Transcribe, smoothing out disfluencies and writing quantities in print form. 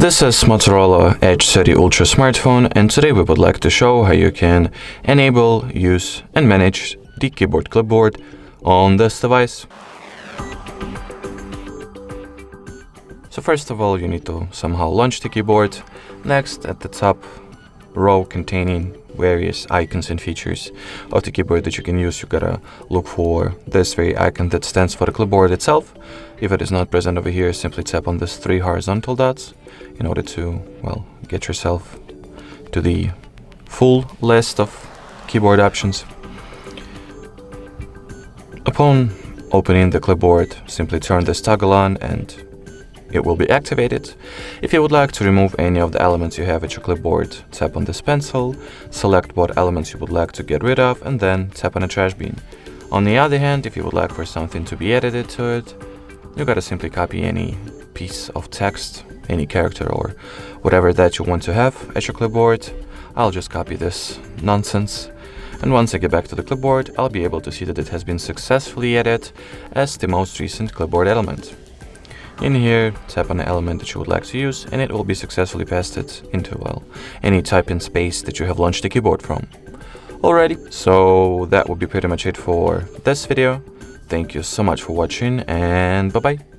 This is Motorola Edge 30 Ultra smartphone, and today we would like to show how you can enable, use and manage the keyboard clipboard on this device. So first of all, you need to somehow launch the keyboard. Next, at the top row containing various icons and features of the keyboard that you can use, you gotta look for this very icon that stands for the clipboard itself. If it is not present over here, simply tap on these three horizontal dots in order to, well, get yourself to the full list of keyboard options. Upon opening the clipboard, simply turn this toggle on and it will be activated. If you would like to remove any of the elements you have at your clipboard, tap on this pencil, select what elements you would like to get rid of, and then tap on a trash bin. On the other hand, if you would like for something to be added to it, you gotta simply copy any piece of text, any character or whatever that you want to have at your clipboard. I'll just copy this nonsense, and once I get back to the clipboard, I'll be able to see that it has been successfully added as the most recent clipboard element. In here, tap on the element that you would like to use, and it will be successfully pasted into, well, any type-in space that you have launched the keyboard from. Alrighty, so that would be pretty much it for this video. Thank you so much for watching, and bye-bye.